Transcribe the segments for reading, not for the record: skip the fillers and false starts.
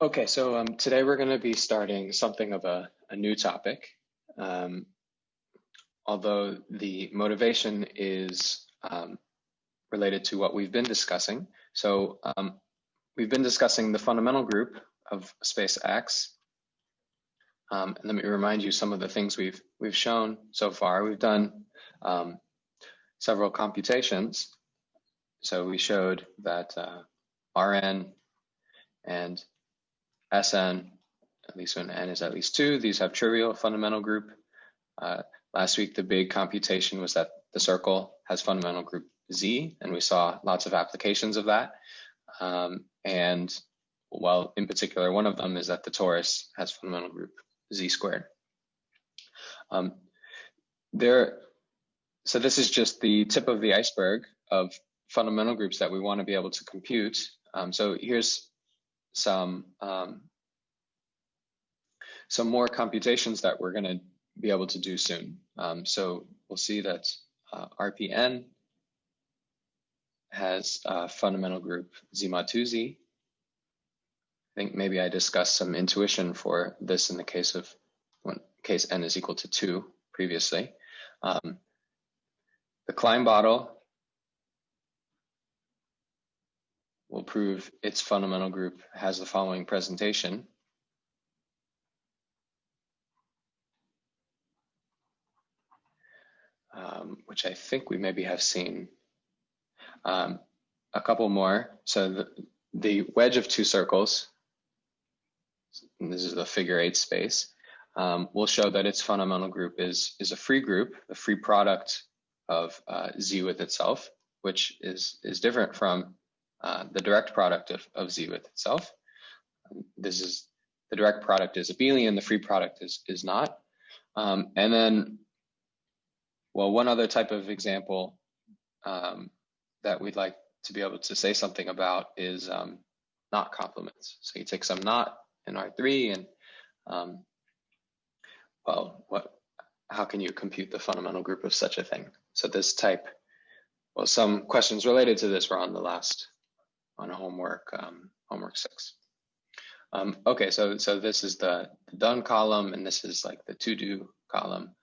Okay, so today we're going to be starting something of a new topic, although the motivation is related to what we've been discussing. So we've been discussing the fundamental group of space X. And let me remind you some of the things we've shown so far. We've done several computations. So we showed that Rn and Sn, at least when n is at least 2, these have trivial fundamental group. Last week, the big computation was that the circle has fundamental group Z, and we saw lots of applications of that. And well, in particular, one of them is that the torus has fundamental group Z squared. So this is just the tip of the iceberg of fundamental groups that we want to be able to compute. So here's some more computations that we're going to be able to do soon. So we'll see that RPN has a fundamental group Z mod 2Z. I think maybe I discussed some intuition for this in the case of when case n is equal to 2 previously. The Klein bottle will prove its fundamental group has the following presentation. Which I think we maybe have seen. A couple more. So the wedge of two circles, and this is the figure 8 space, will show that its fundamental group is a free group, the free product of Z with itself, which is different from the direct product of Z with itself. The direct product is abelian, the free product is not. And then, well, one other type of example that we'd like to be able to say something about is knot complements. So you take some knot in R3 and, well, how can you compute the fundamental group of such a thing? So this type, well, some questions related to this were on homework 6. Okay, so this is the done column, and this is like the to do column.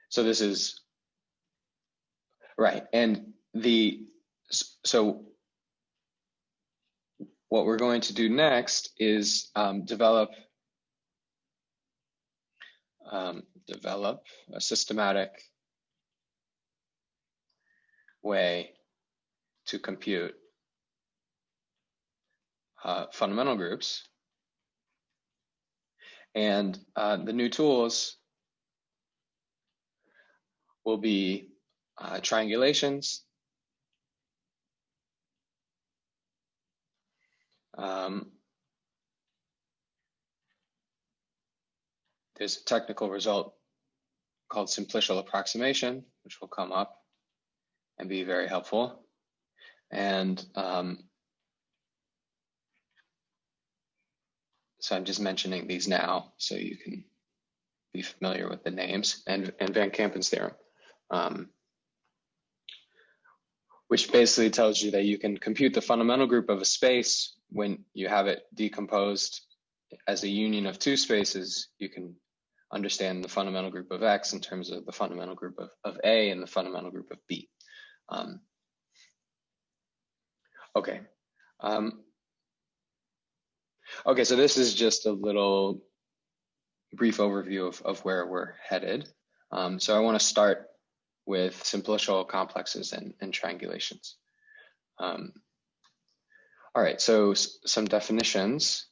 So this is right, and so what we're going to do next is develop a systematic way to compute fundamental groups, and the new tools will be triangulations, there's a technical result called simplicial approximation, which will come up and be very helpful. And so I'm just mentioning these now so you can be familiar with the names, and Van Kampen's theorem, which basically tells you that you can compute the fundamental group of a space when you have it decomposed as a union of two spaces. You can understand the fundamental group of X in terms of the fundamental group of A and the fundamental group of B. Okay. Okay, so this is just a little brief overview of where we're headed. So I want to start with simplicial complexes and triangulations. All right, so some definitions.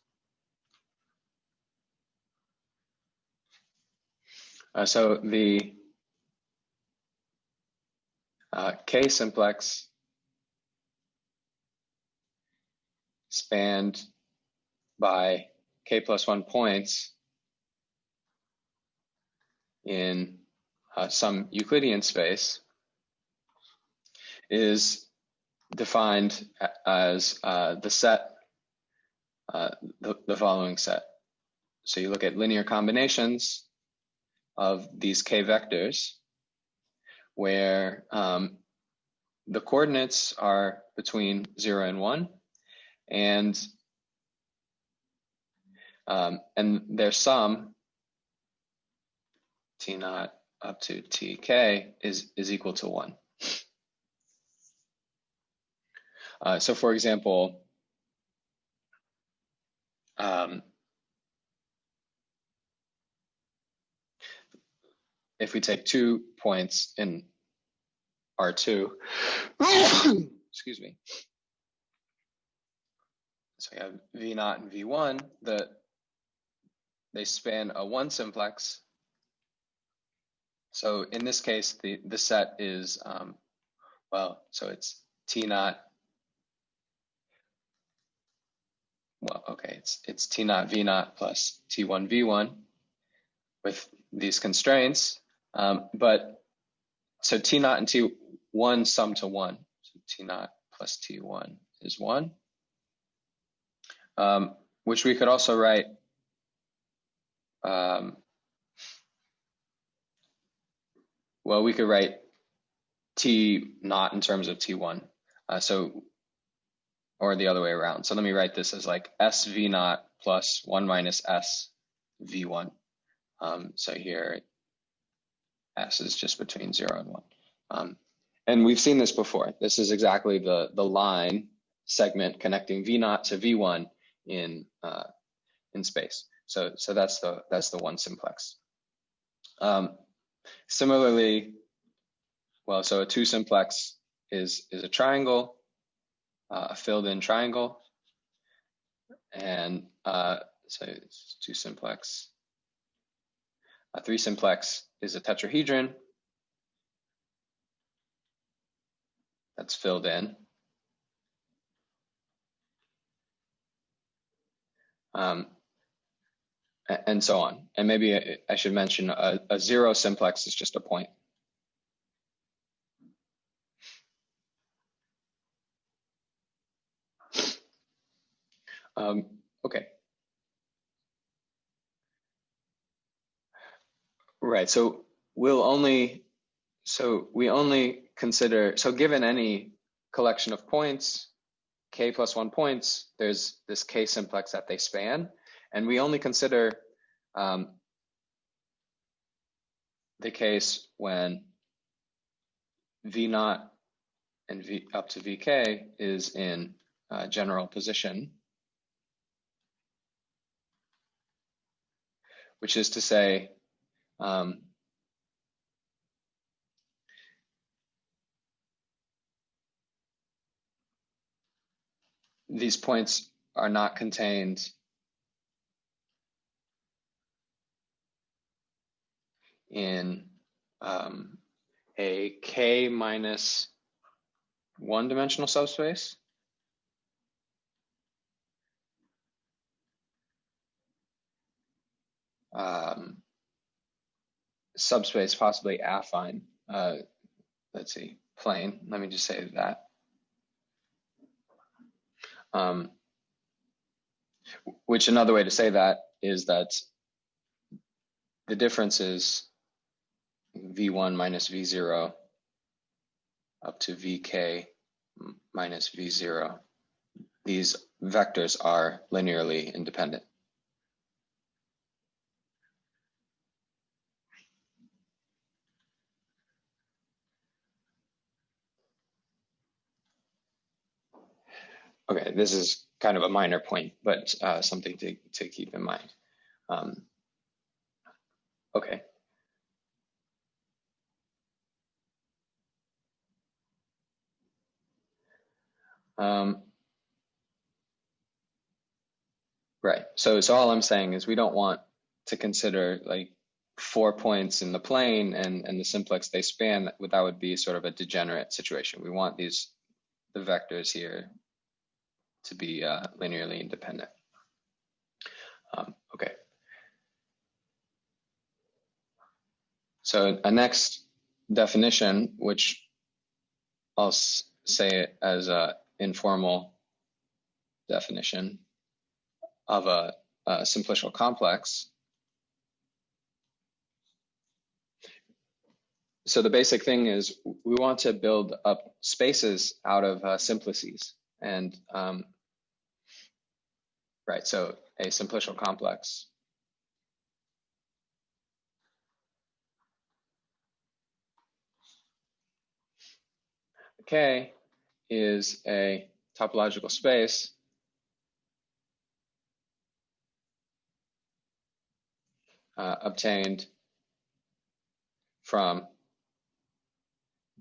So the K-simplex spanned by K plus 1 points in some Euclidean space is defined as the set, the following set. So you look at linear combinations of these K vectors where the coordinates are between 0 and 1, and and their sum, T naught up to Tk, is equal to 1. So for example, if we take 2 points in R2, excuse me, so we have V naught and V1, they span a 1 simplex. So in this case, the set is, well, so it's T naught, well, okay, it's T naught V naught plus T1 V1 with these constraints, but so T naught and T1 sum to 1. So T naught plus T1 is 1, which we could also write well, we could write T naught in terms of T1, or the other way around. So let me write this as like S V naught plus 1 minus S V1. So here, S is just between 0 and 1. And we've seen this before. This is exactly the line segment connecting V naught to V1 in space. So that's the 1 simplex. Similarly, well, so a 2 simplex is a triangle, a filled-in triangle, and so it's 2 simplex. A 3 simplex is a tetrahedron that's filled in. And so on. And maybe I should mention a 0 simplex is just a point. Okay. Right, so we only consider, so given any collection of points, k plus 1 points, there's this k simplex that they span, and we only consider the case when V naught and V up to Vk is in general position, which is to say, these points are not contained in a k minus 1 dimensional subspace. Subspace, possibly affine. Let's see, plane. Let me just say that. Which another way to say that is that the difference is V1 minus V0 up to Vk minus V0. These vectors are linearly independent. Okay, this is kind of a minor point, but something to keep in mind. Okay. Right, so all I'm saying is we don't want to consider like 4 points in the plane and the simplex they span. That would be sort of a degenerate situation. We want the vectors here to be linearly independent. Okay. So a next definition, which I'll say it as an informal definition of a simplicial complex. So the basic thing is we want to build up spaces out of simplices. And right, so a simplicial complex. K is a topological space obtained from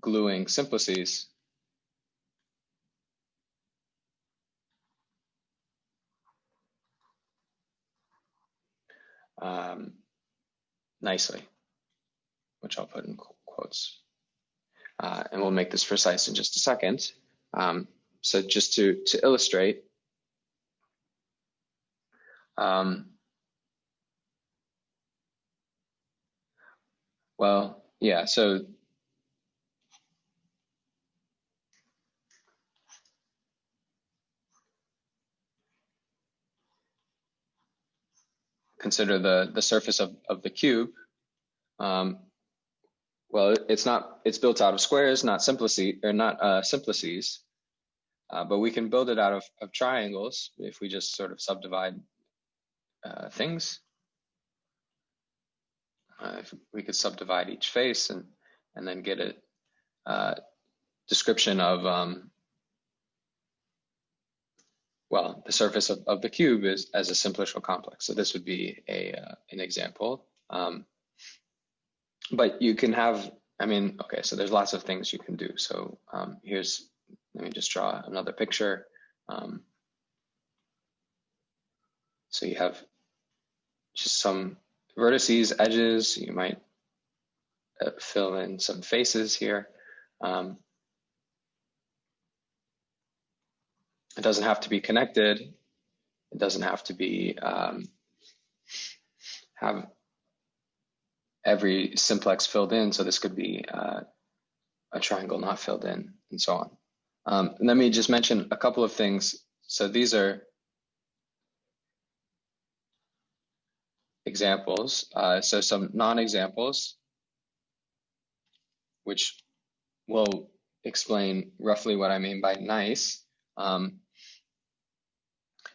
gluing simplices nicely, which I'll put in quotes. And we'll make this precise in just a second. So just to illustrate, well, yeah, so consider the surface of the cube. Well, it's built out of squares, not simplices, but we can build it out of triangles if we just sort of subdivide things. If we could subdivide each face and then get a description of, well, the surface of the cube is as a simplicial complex. So this would be an example. But you can have, I mean, okay, so there's lots of things you can do. So let me just draw another picture. So you have just some vertices, edges. You might fill in some faces here. It doesn't have to be connected. It doesn't have to be have every simplex filled in. So this could be a triangle not filled in, and so on. Let me just mention a couple of things. So these are examples. So some non-examples, which will explain roughly what I mean by nice.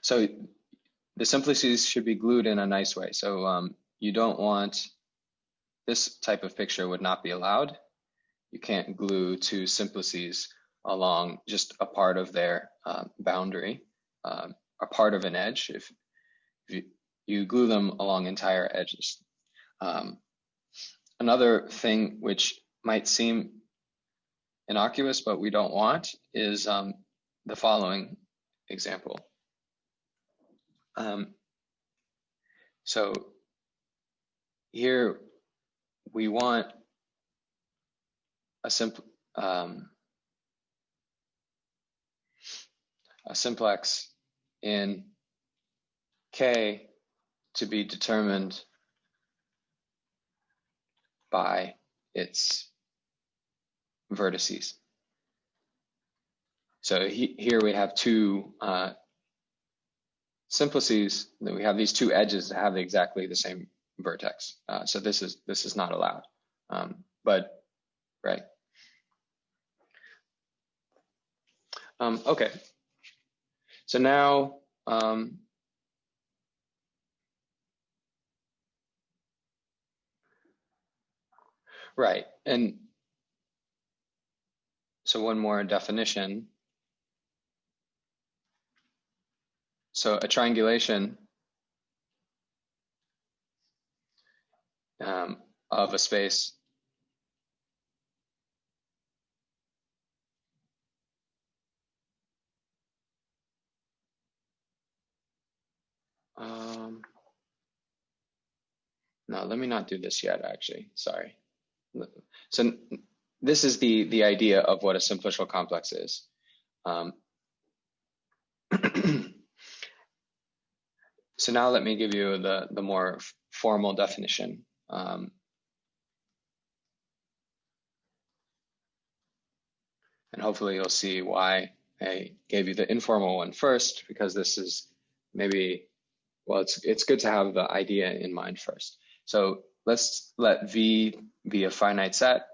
So the simplices should be glued in a nice way. So you don't want, this type of picture would not be allowed. You can't glue two simplices along just a part of their boundary, a part of an edge. If you glue them along entire edges. Another thing which might seem innocuous, but we don't want, is the following example. So here we want a simplex in K to be determined by its vertices. So here we have two simplices. We have these two edges that have exactly the same vertex. So this is not allowed. But right. Okay. So now right, and so one more definition. So a triangulation of a space no, let me not do this yet, actually, sorry. So this is the idea of what a simplicial complex is. So now let me give you the more formal definition. And hopefully you'll see why I gave you the informal one first, because this is maybe, well, it's good to have the idea in mind first. So let's let V be a finite set.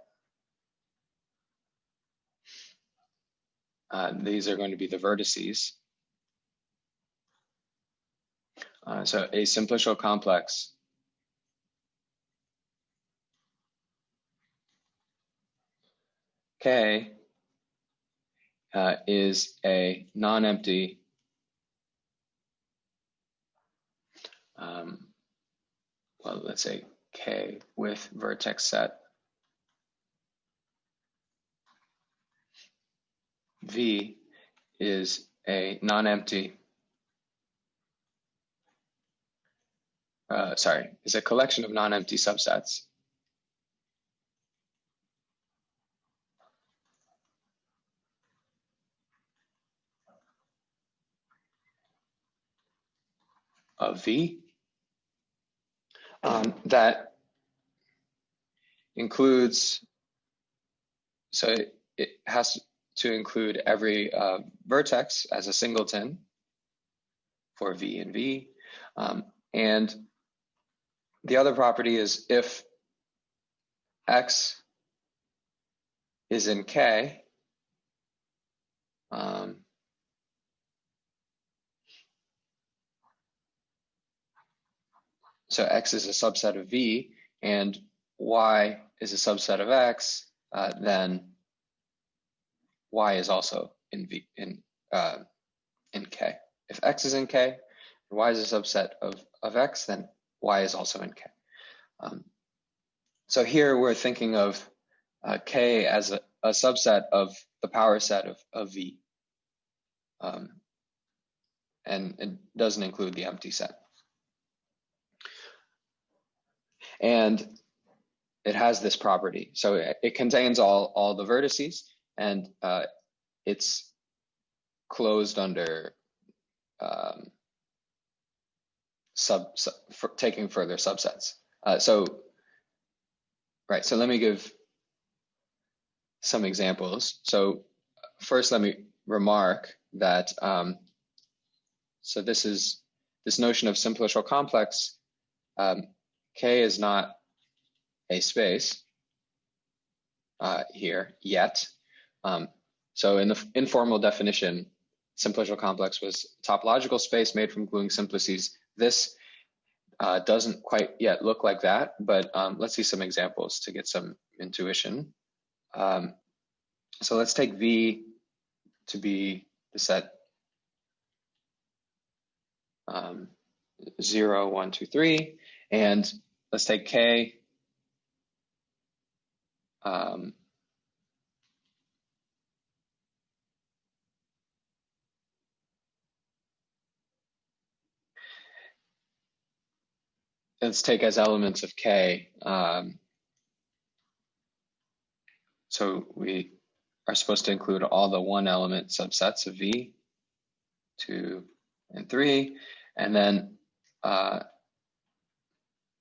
These are going to be the vertices. So a simplicial complex K is a non-empty well, let's say K with vertex set V is a non-empty, is a collection of non-empty subsets of V that includes, so it has to include every vertex as a singleton for V and V. And the other property is if X is in K, so X is a subset of V and Y is a subset of X, then Y is also in V in K. If X is in K and Y is a subset of X, then Y is also in K. So here we're thinking of K as a subset of the power set of V, and it doesn't include the empty set. And it has this property. So it contains all the vertices, and it's closed under taking further subsets. So let me give some examples. So first, let me remark that so this notion of simplicial complex. K is not a space here yet. So in the informal definition, simplicial complex was a topological space made from gluing simplices. This doesn't quite yet look like that, but let's see some examples to get some intuition. So let's take V to be the set 0, 1, 2, 3, and let's take K let's take as elements of K. So we are supposed to include all the one element subsets of V, 2, and 3. And then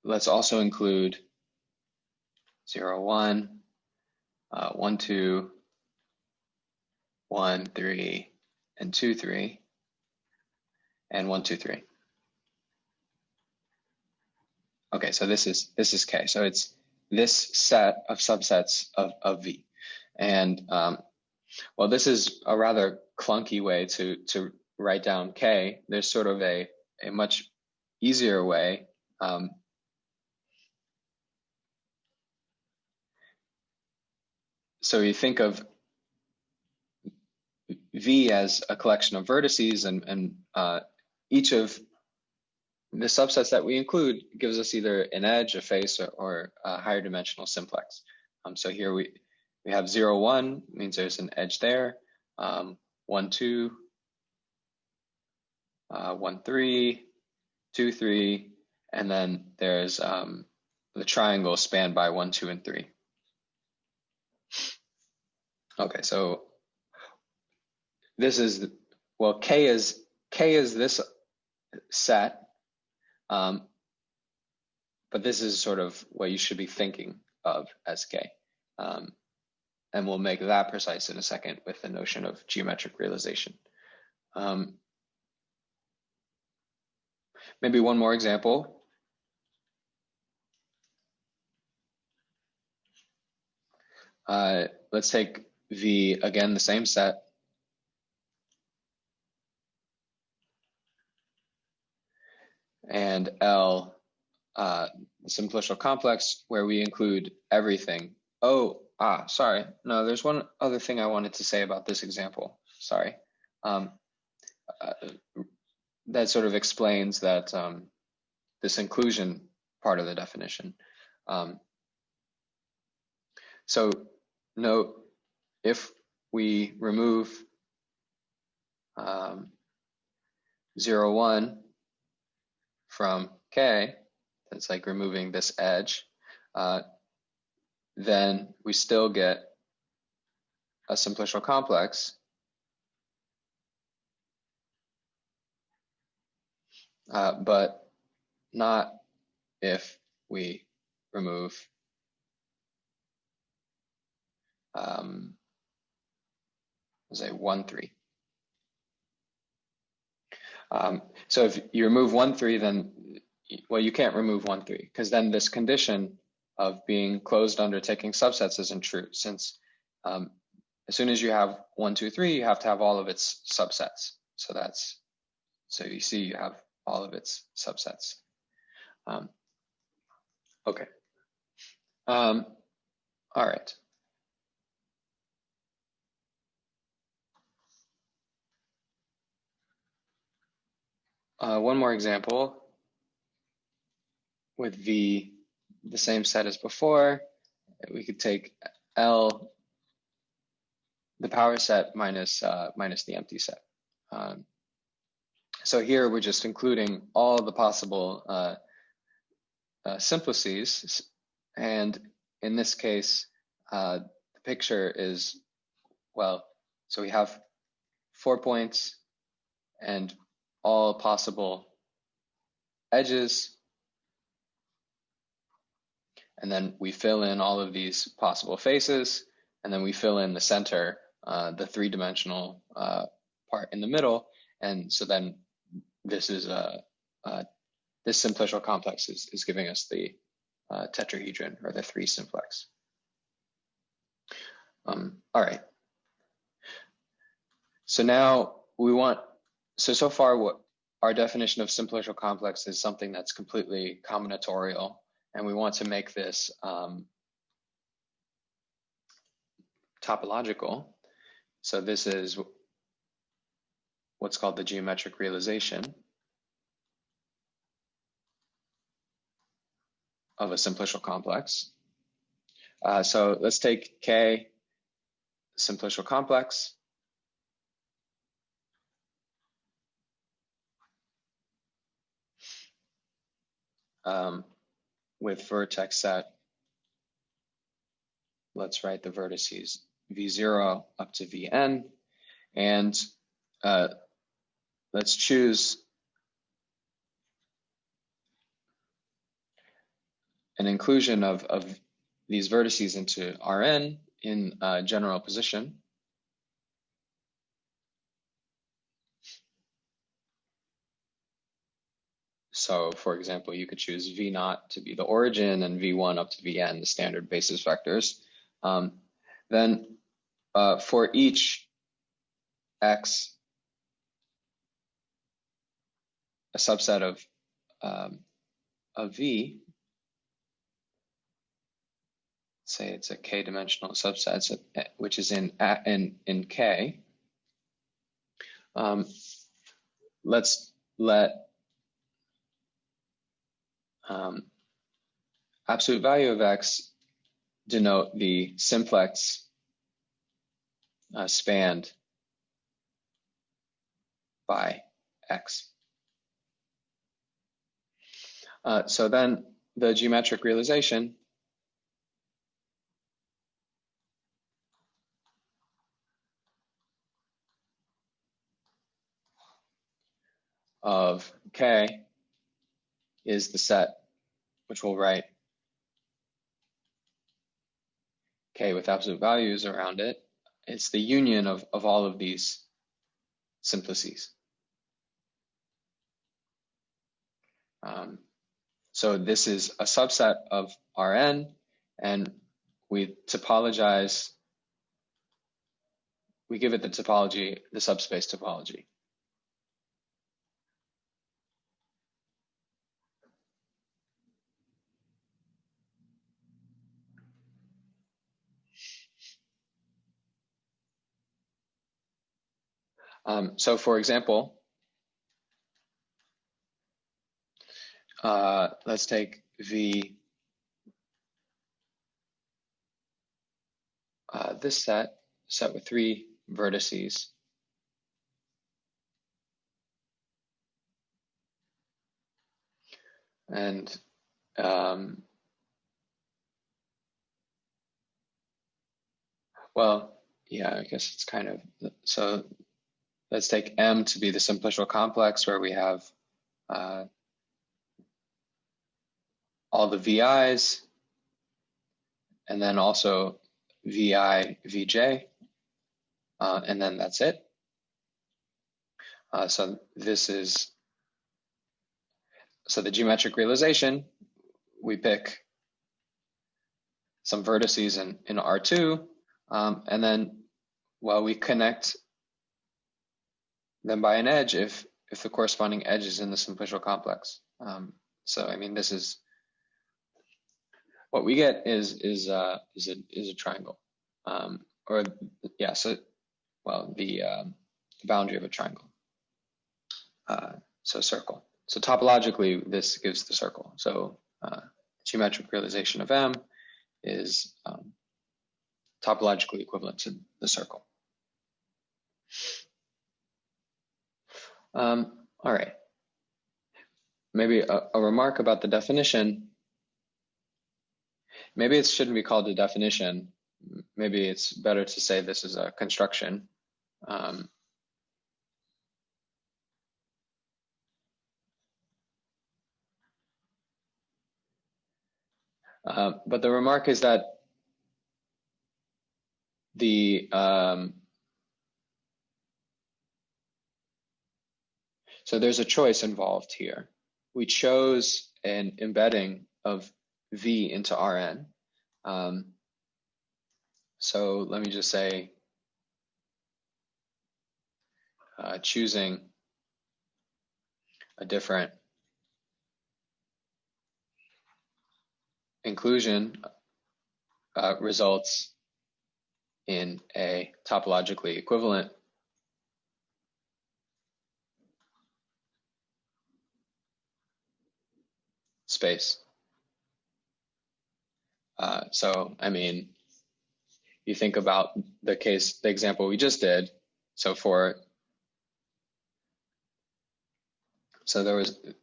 let's also include 0, 1, 1, 2, 1, 3, and 2, 3, and 1, 2, 3. Okay, so this is K. So it's this set of subsets of V. And well, this is a rather clunky way to write down K. There's sort of a much easier way. So you think of V as a collection of vertices, and each of the subsets that we include gives us either an edge, a face, or a higher dimensional simplex. So here we have 0, 1, means there's an edge there. 1, 2, 1, 3, 2, 3, and then there's the triangle spanned by 1, 2, and 3. Okay, so this is, well, K is this set, but this is sort of what you should be thinking of as K. And we'll make that precise in a second with the notion of geometric realization. Maybe one more example. Let's take V, again, the same set. and L, the simplicial complex, where we include everything. Sorry. No, there's one other thing I wanted to say about this example. Sorry. That sort of explains that this inclusion part of the definition. So note, if we remove 0, 1 from K, that's like removing this edge, then we still get a simplicial complex, but not if we remove say 1, 3. So if you remove 1, 3, then, well, you can't remove 1, 3, because then this condition of being closed under taking subsets isn't true, since as soon as you have 1, 2, 3, you have to have all of its subsets. So you see you have all of its subsets. Okay. All right. One more example with V, the same set as before. We could take L, the power set minus the empty set. So here we're just including all the possible simplices, and in this case, the picture is, well, so we have 4 points and all possible edges, and then we fill in all of these possible faces, and then we fill in the center, the three-dimensional part in the middle, and so then this is this simplicial complex is giving us the tetrahedron, or the 3 simplex. All right. So now we want, so far what our definition of simplicial complex is something that's completely combinatorial, and we want to make this topological. So this is what's called the geometric realization of a simplicial complex. So let's take K, simplicial complex. With vertex set, let's write the vertices V0 up to Vn, and let's choose an inclusion of these vertices into Rn in general position. So for example, you could choose V0 to be the origin and V1 up to Vn, the standard basis vectors. Then for each x, a subset of V, say it's a k-dimensional subset, so, which is in K. Let's let absolute value of x denote the simplex spanned by x. So then the geometric realization of K is the set, which we'll write K with absolute values around it. It's the union of all of these simplices. So this is a subset of Rn, and we topologize, we give it the topology, the subspace topology. So for example, let's take V, this set with 3 vertices. And well, yeah, I guess it's kind of, so let's take M to be the simplicial complex where we have all the VIs, and then also VI, VJ, and then that's it. So this is, so the geometric realization, we pick some vertices in R2, and then, well, we connect them by an edge if the corresponding edge is in the simplicial complex. So I mean, this is what we get is a triangle, or yeah. So well, the boundary of a triangle. So circle. So topologically, this gives the circle. So geometric realization of M is topologically equivalent to the circle. All right. Maybe a remark about the definition. Maybe it shouldn't be called a definition. Maybe it's better to say this is a construction. But the remark is that so there's a choice involved here. We chose an embedding of V into Rn. So let me just say, choosing a different inclusion results in a topologically equivalent space. So, I mean, you think about the example we just did. So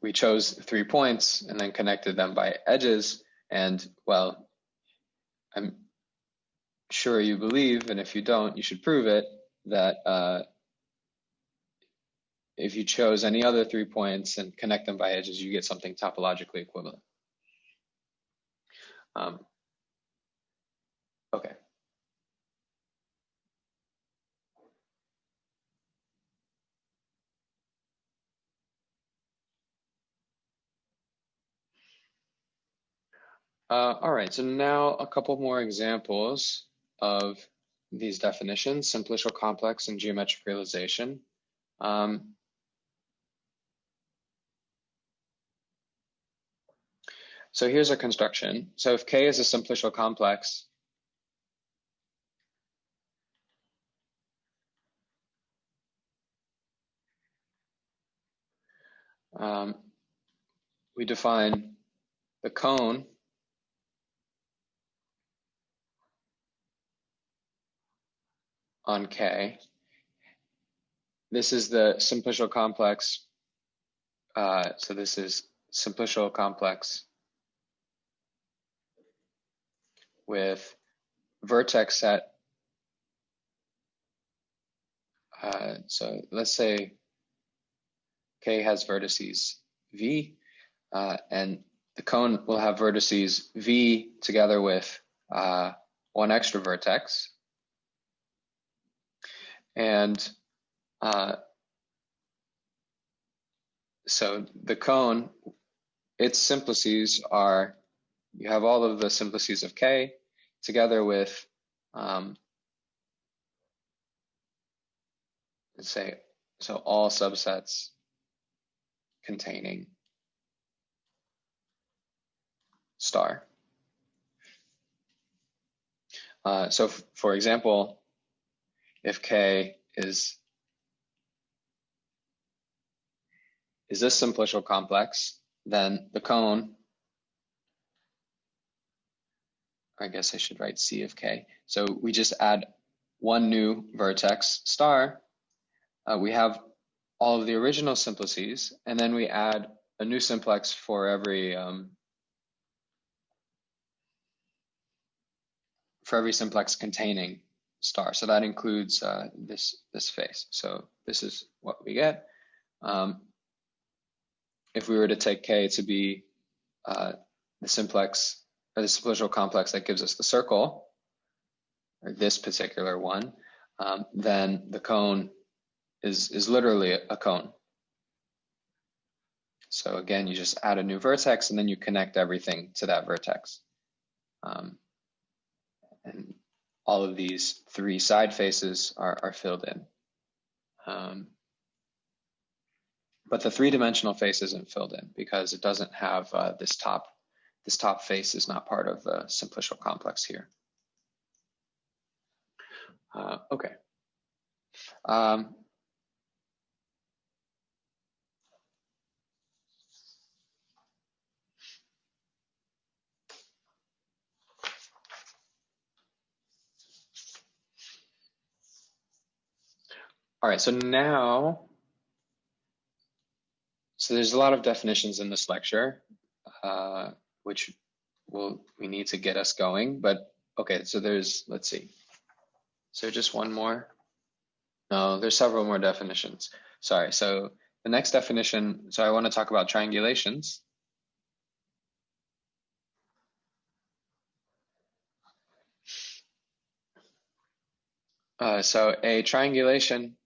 we chose 3 points and then connected them by edges. And well, I'm sure you believe, and if you don't, you should prove it, that if you chose any other 3 points and connect them by edges, you get something topologically equivalent. Okay. All right, so now a couple more examples of these definitions, simplicial complex and geometric realization. So here's a construction. So if K is a simplicial complex, we define the cone on K. This is the simplicial complex. So this is simplicial complex with vertex set. So let's say K has vertices V, and the cone will have vertices V together with 1 extra vertex. And so the cone, its simplices are, you have all of the simplices of K together with, let's say, so all subsets containing star. So for example, if K is is this simplicial complex, then the cone, I guess I should write C of k. So we just add one new vertex star. We have all of the original simplices, and then we add a new simplex for every simplex containing star. So that includes this face. So this is what we get. If we were to take K to be the simplex or the simplicial complex that gives us the circle, or this particular one, then the cone is literally a cone. So again, you just add a new vertex and then you connect everything to that vertex. And all of these three side faces are filled in. But the three-dimensional face isn't filled in because it doesn't have this top face is not part of the simplicial complex here. Okay. All right, so now, there's a lot of definitions in this lecture, which we need to get us going, but okay, so let's see. So just one more? No, there's several more definitions. Sorry, so the next definition, so I want to talk about triangulations. So a triangulation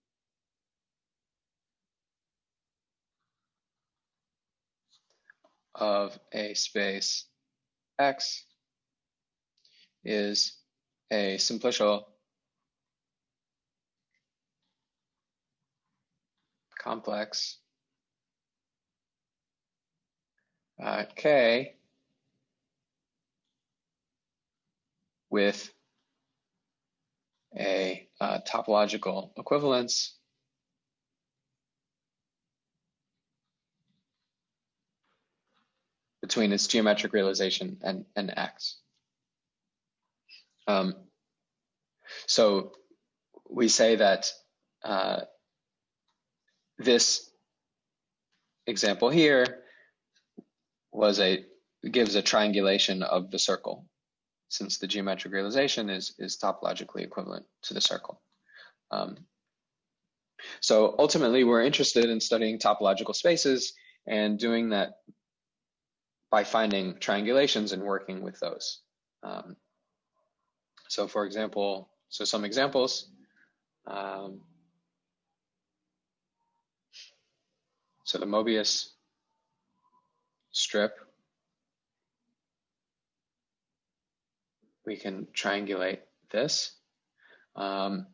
of a space X is a simplicial complex K with a topological equivalence between its geometric realization and X. So we say that this example here gives a triangulation of the circle, since the geometric realization is topologically equivalent to the circle. So ultimately, we're interested in studying topological spaces and doing that by finding triangulations and working with those. So for example, some examples. So the Mobius strip, we can triangulate this in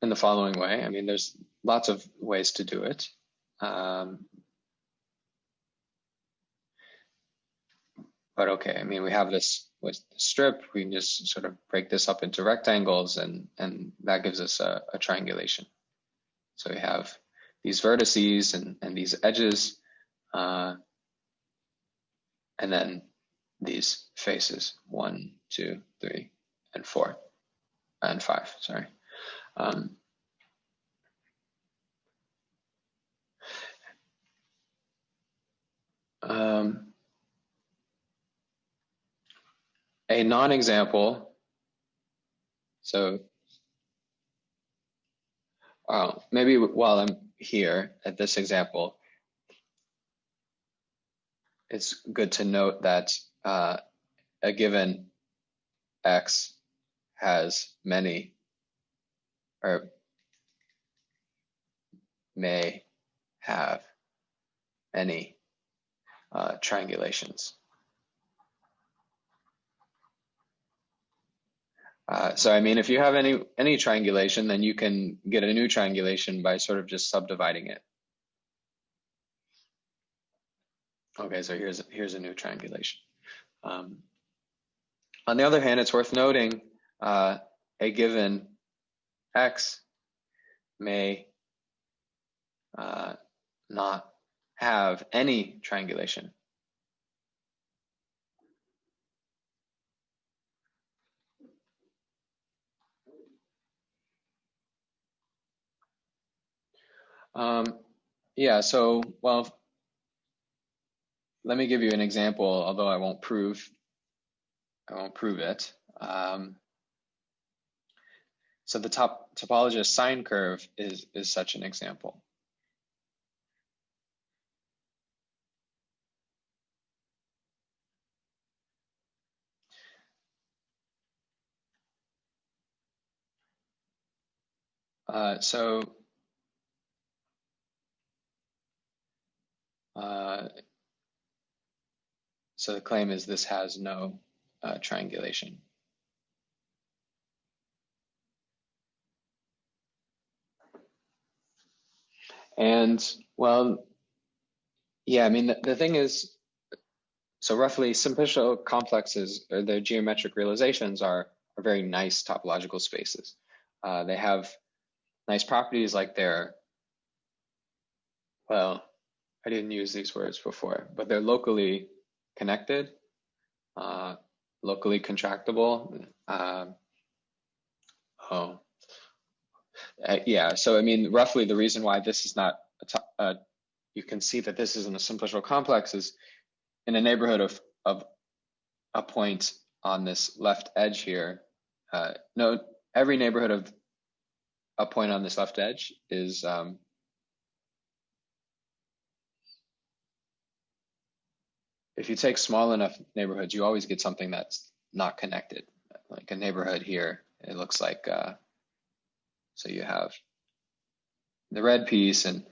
the following way. I mean, there's lots of ways to do it. But okay, I mean, we have this with the strip, we can just sort of break this up into rectangles and that gives us a triangulation. So we have these vertices and these edges, and then these faces, 1, 2, 3, and 4, and 5, sorry. A non-example, so maybe while I'm here at this example, it's good to note that a given X has many, or may have any triangulations. So I mean, if you have any triangulation, then you can get a new triangulation by sort of just subdividing it. Okay, so here's a new triangulation. On the other hand, it's worth noting a given X may not have any triangulation. Yeah, so, well, let me give you an example, although I won't prove it. So the topologist sine curve is such an example. So the claim is this has no triangulation. And, well, yeah, I mean, the thing is, so roughly simplicial complexes, or their geometric realizations are very nice topological spaces. They have nice properties like they're, well, I didn't use these words before, but they're locally connected, locally contractible. Yeah, so I mean, roughly the reason why this is not, you can see that this isn't a simplicial complex is in a neighborhood of a point on this left edge here. No, every neighborhood of a point on this left edge is if you take small enough neighborhoods, you always get something that's not connected. Like a neighborhood here, it looks like, so you have the red piece and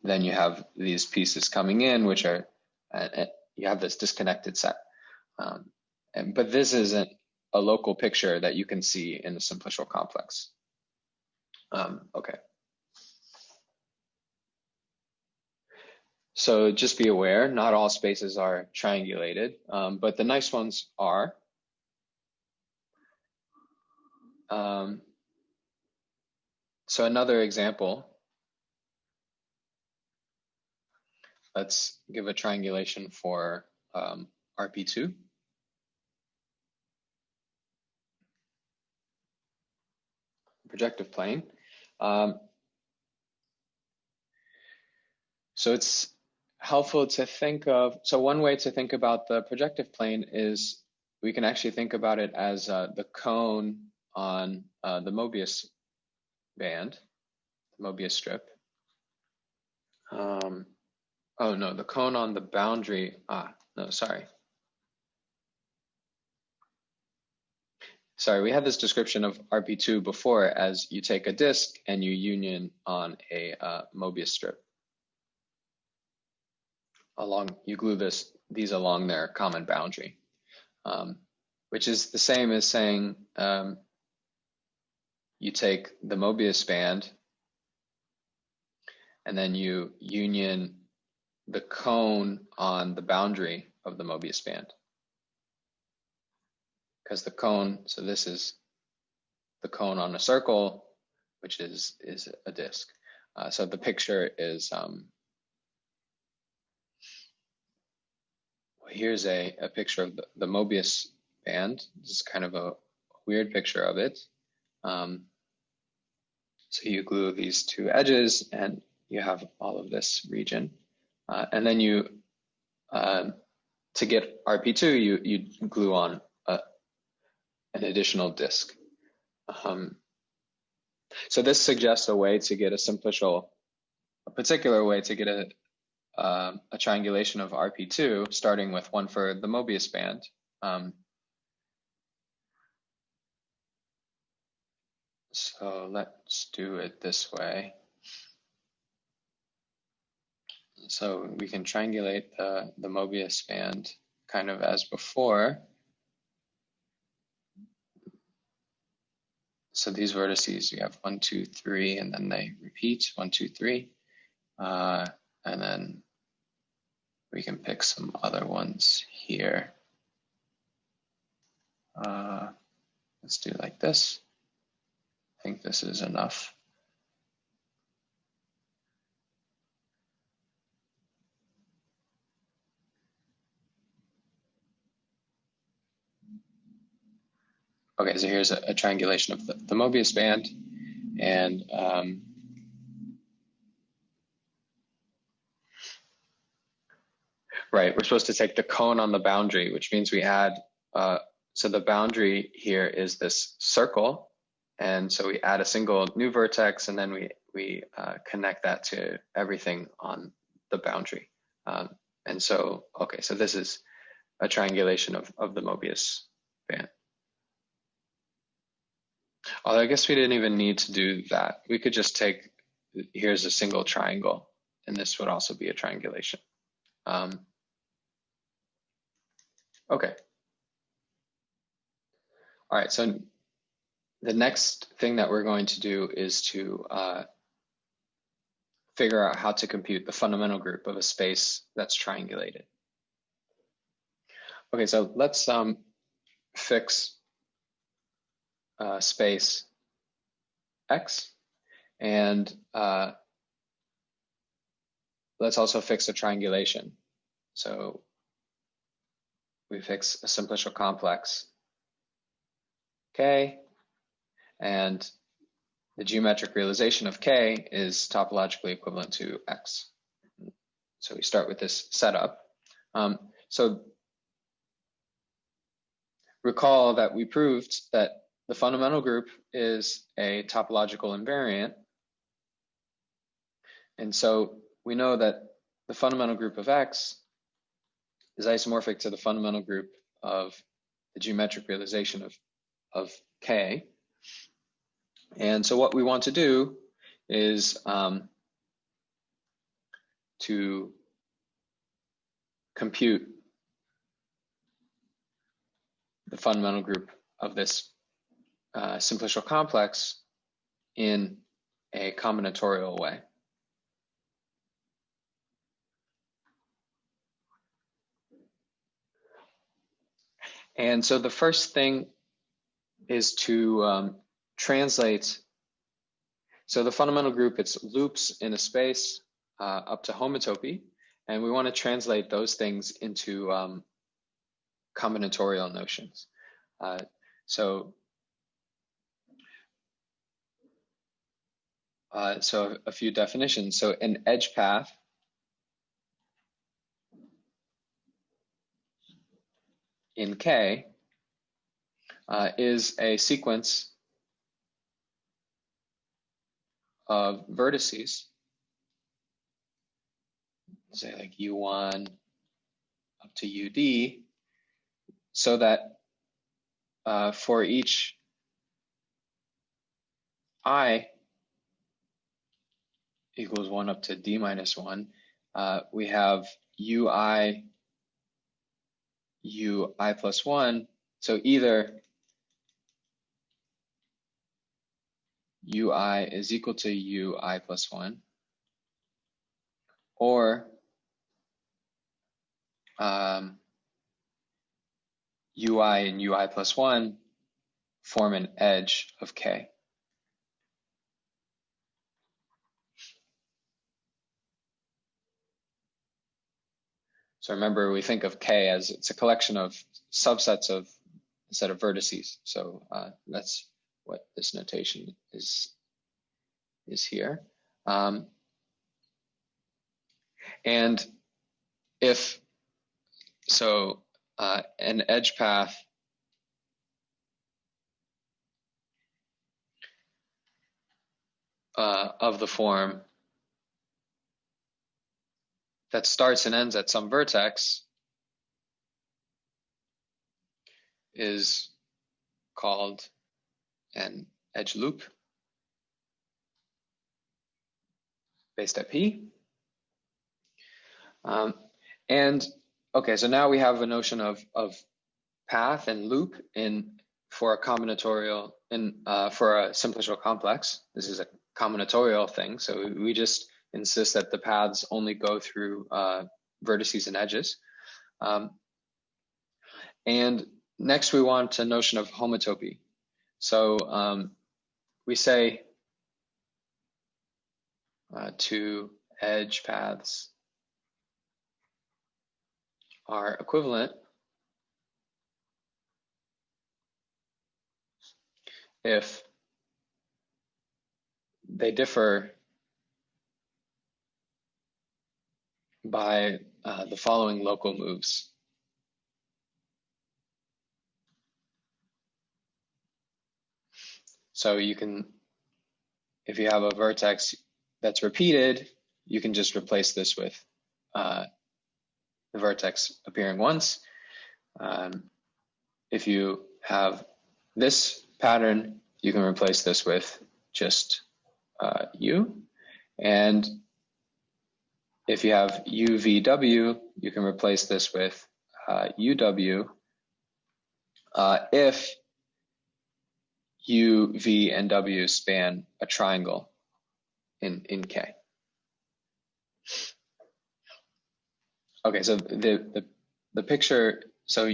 then you have these pieces coming in, which are, you have this disconnected set. But this isn't a local picture that you can see in the simplicial complex. Okay. So just be aware, not all spaces are triangulated, but the nice ones are. So another example, let's give a triangulation for RP2. Projective plane. So it's helpful to think of, so one way to think about the projective plane is we can actually think about it as the cone on the Mobius band, the Mobius strip. Oh no, the cone on the boundary, no, sorry. Sorry, we had this description of RP2 before as you take a disk and you union on a Mobius strip. You glue these along their common boundary, which is the same as saying you take the Mobius band and then you union the cone on the boundary of the Mobius band. Because the cone, so this is the cone on a circle, which is a disk. So the picture is, here's a picture of the Mobius band. This is kind of a weird picture of it. So you glue these two edges and you have all of this region. And then you, to get RP2, you glue on an additional disk. So this suggests a way to get a particular way to get a triangulation of RP2, starting with one for the Mobius band. So let's do it this way. So we can triangulate the Mobius band kind of as before. So these vertices, you have 1, 2, 3, and then they repeat 1, 2, 3. And then we can pick some other ones here. Let's do like this. I think this is enough. Okay, so here's a triangulation of the Mobius band, and right, we're supposed to take the cone on the boundary, which means we add, so the boundary here is this circle, and so we add a single new vertex, and then we connect that to everything on the boundary. And so, okay, so this is a triangulation of the Mobius band. Although I guess we didn't even need to do that. We could just take, here's a single triangle, and this would also be a triangulation. Okay. All right, so the next thing that we're going to do is to figure out how to compute the fundamental group of a space that's triangulated. Okay, so let's fix space X, and let's also fix a triangulation. So we fix a simplicial complex K, and the geometric realization of K is topologically equivalent to X. So we start with this setup. So recall that we proved that the fundamental group is a topological invariant. And so we know that the fundamental group of X is isomorphic to the fundamental group of the geometric realization of K. And so what we want to do is to compute the fundamental group of this simplicial complex in a combinatorial way. And so the first thing is to translate. So the fundamental group, it's loops in a space up to homotopy, and we want to translate those things into combinatorial notions. So a few definitions. So an edge path in K is a sequence of vertices, say like U1 up to UD, so that for each I equals 1 up to D minus 1, we have UI, UI plus 1. So either UI is equal to UI plus 1, or UI and UI plus 1 form an edge of K. So remember, we think of K as it's a collection of subsets of a set of vertices. So that's what this notation is here. And if so, an edge path of the form that starts and ends at some vertex is called an edge loop based at P. And okay, so now we have a notion of path and loop for a combinatorial for a simplicial complex. This is a combinatorial thing, so we just insist that the paths only go through vertices and edges. And next we want a notion of homotopy. So we say two edge paths are equivalent if they differ by the following local moves. So you can, if you have a vertex that's repeated, you can just replace this with the vertex appearing once. If you have this pattern, you can replace this with just U. And if you have UVW, you can replace this with UW if U, V, and W span a triangle in K. Okay, so the picture, so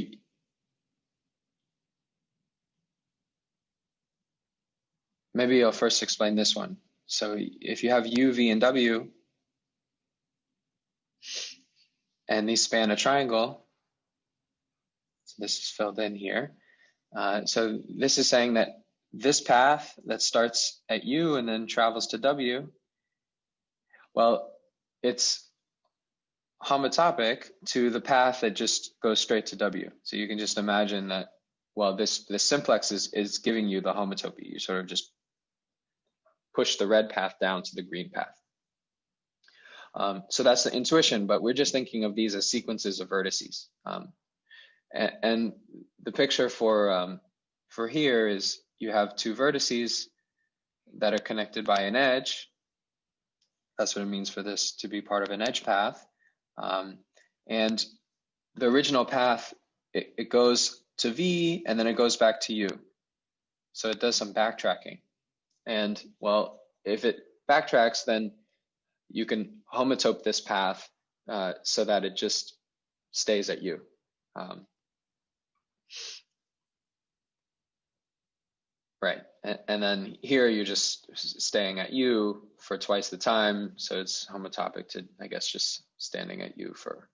maybe I'll first explain this one. So if you have U, V, and W, and these span a triangle, so this is filled in here. So this is saying that this path that starts at U and then travels to W, well, it's homotopic to the path that just goes straight to W. So you can just imagine that, well, this simplex is giving you the homotopy. You sort of just push the red path down to the green path. So that's the intuition, but we're just thinking of these as sequences of vertices. And the picture for here is you have two vertices that are connected by an edge. That's what it means for this to be part of an edge path. And the original path, it goes to V and then it goes back to U. So it does some backtracking. And well, if it backtracks, then you can homotope this path so that it just stays at U. Right, and then here you're just staying at U for twice the time, so it's homotopic to, I guess, just standing at U for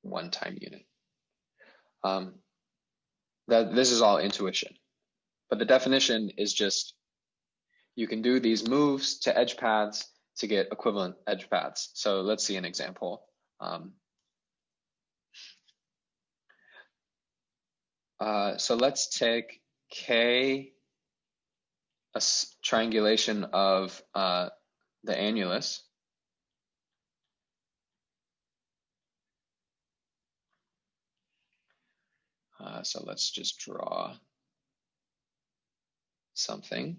one time unit. This is all intuition, but the definition is just you can do these moves to edge paths to get equivalent edge paths. So let's see an example. So let's take K, a triangulation of the annulus. So let's just draw something.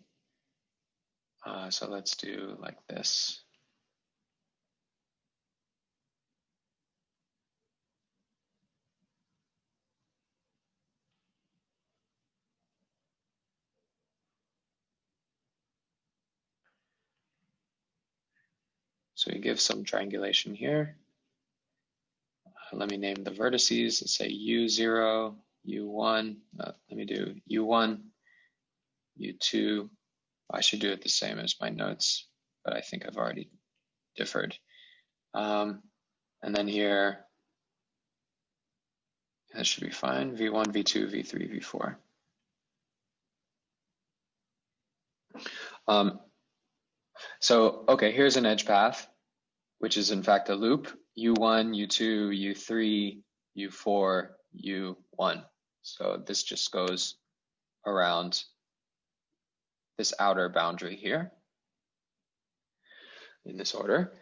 So let's do like this. So we give some triangulation here. Let me name the vertices. Let's say U0, U1. Let me do U1, U2. I should do it the same as my notes, but I think I've already differed. And then here, that should be fine. V1, V2, V3, V4. So, okay, here's an edge path, which is in fact a loop. U1, U2, U3, U4, U1. So this just goes around this outer boundary here in this order.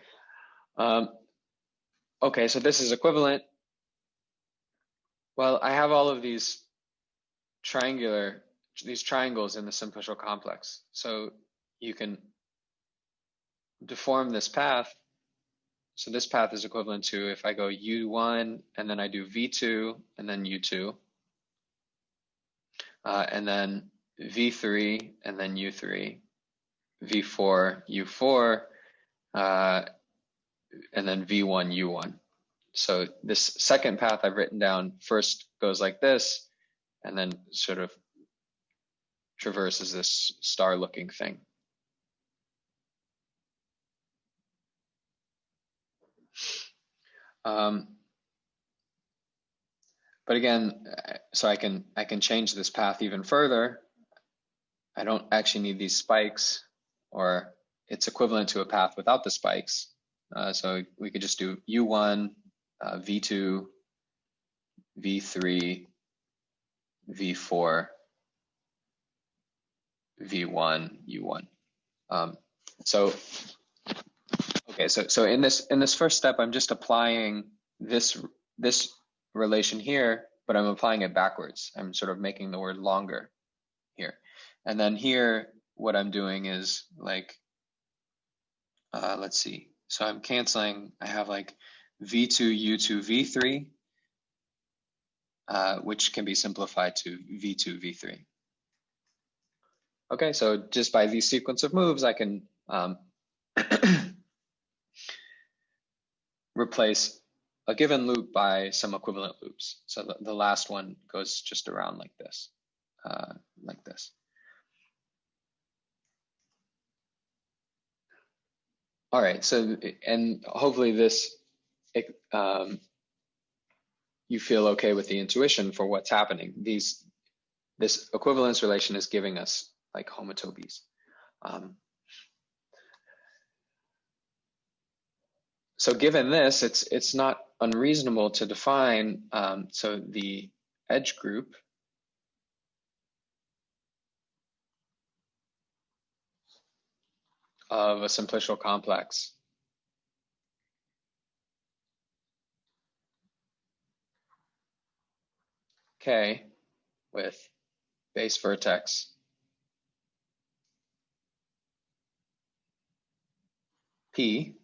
Okay, so this is equivalent. Well, I have all of these triangles in the simplicial complex. So you can deform this path. So this path is equivalent to if I go U1 and then I do V2 and then U2, and then V3 and then U3, V4, U4, and then V1, U1. So this second path I've written down first goes like this, and then sort of traverses this star-looking thing. But again, so I can change this path even further. I don't actually need these spikes, or it's equivalent to a path without the spikes. So we could just do U1, V2, V3, V4, V1, U1. So okay, so in this first step, I'm just applying this relation here, but I'm applying it backwards. I'm sort of making the word longer here. And then here, what I'm doing is like, let's see. So I'm canceling, I have like V2, U2, V3, which can be simplified to V2, V3. Okay, so just by these sequence of moves, I can replace a given loop by some equivalent loops. So the last one goes just around like this, like this. All right, so, and hopefully this, you feel okay with the intuition for what's happening. This equivalence relation is giving us like homotopies. So given this, it's not unreasonable to define, so the edge group of a simplicial complex K with base vertex P.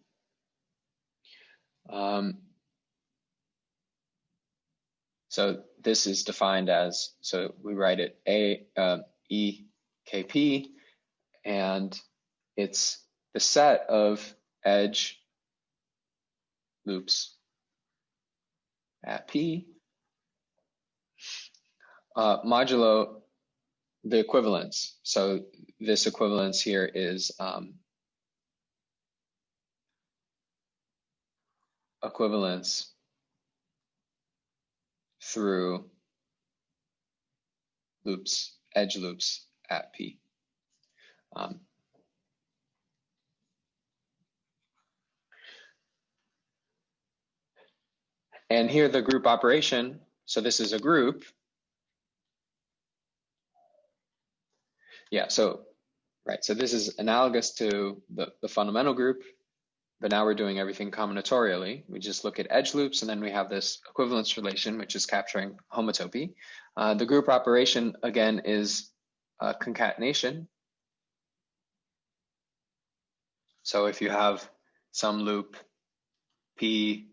So this is defined as, so we write it E K P, and it's the set of edge loops at P modulo the equivalence. So this equivalence here is equivalence through loops, edge loops at P. And here the group operation, so this is a group. Yeah, so, right, so this is analogous to the fundamental group, but now we're doing everything combinatorially. We just look at edge loops, and then we have this equivalence relation, which is capturing homotopy. The group operation, again, is concatenation. So if you have some loop P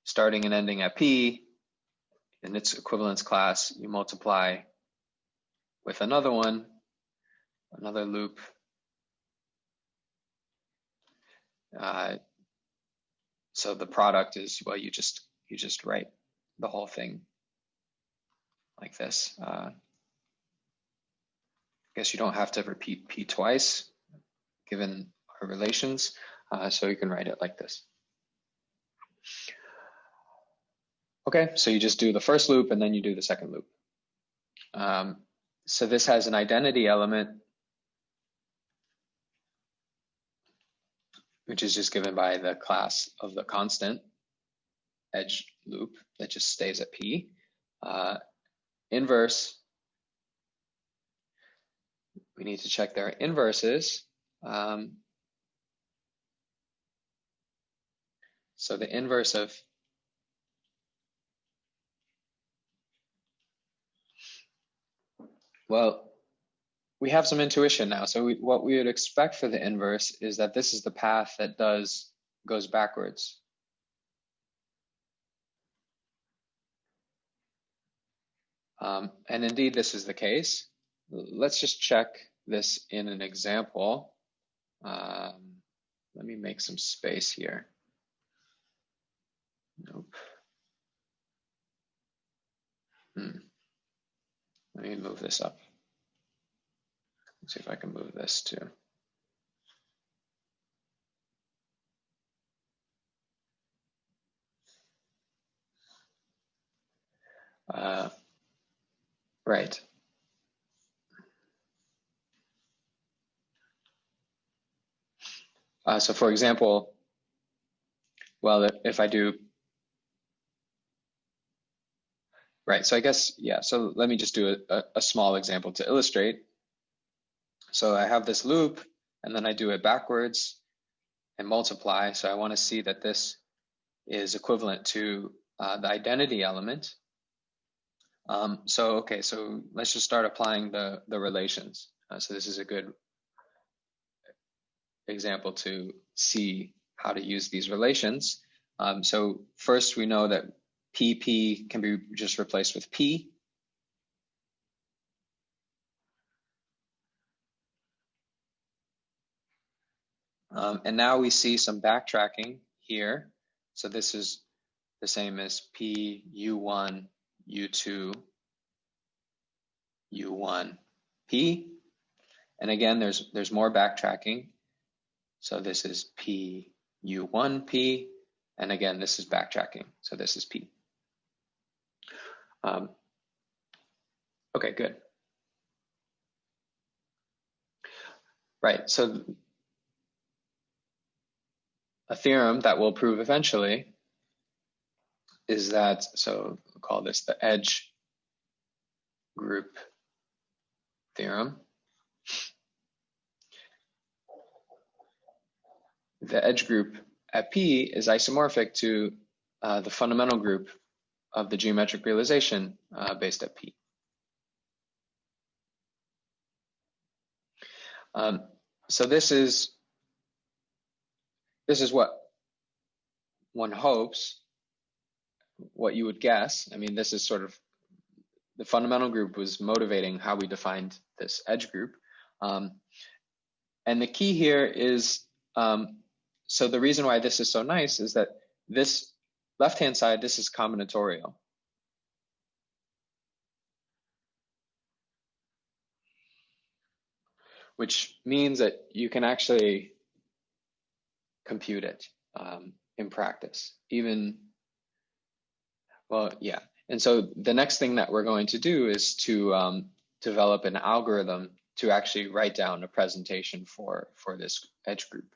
starting and ending at P, in its equivalence class, you multiply with another one, another loop. So the product is, well, you just write the whole thing like this. I guess you don't have to repeat P twice, given our relations, so you can write it like this. Okay, so you just do the first loop and then you do the second loop. So this has an identity element, which is just given by the class of the constant edge loop that just stays at P. Inverse, we need to check their inverses. So the inverse of well, we have some intuition now. So what we would expect for the inverse is that this is the path that goes backwards. And indeed, this is the case. Let's just check this in an example. Let me make some space here. Nope. Let me move this up. Let's see if I can move this too. Right. So for example, well, if I do, right, so I guess, yeah, so let me just do a small example to illustrate. So I have this loop, and then I do it backwards and multiply. So I want to see that this is equivalent to the identity element. So let's just start applying the relations. So this is a good example to see how to use these relations. So first we know that PP can be just replaced with P. And now we see some backtracking here. So this is the same as P, U1, U2, U1, P. And again, there's more backtracking. So this is P, U1, P. And again, this is backtracking. So this is P. Okay, good. Right, so a theorem that we'll prove eventually is that, so we'll call this the edge group theorem. The edge group at P is isomorphic to the fundamental group of the geometric realization based at P. So this is what one hopes, what you would guess. I mean, this is sort of the fundamental group was motivating how we defined this edge group. And the key here is, so the reason why this is so nice is that this left-hand side, this is combinatorial. Which means that you can actually compute it in practice, even, well, yeah. And so the next thing that we're going to do is to develop an algorithm to actually write down a presentation for this edge group.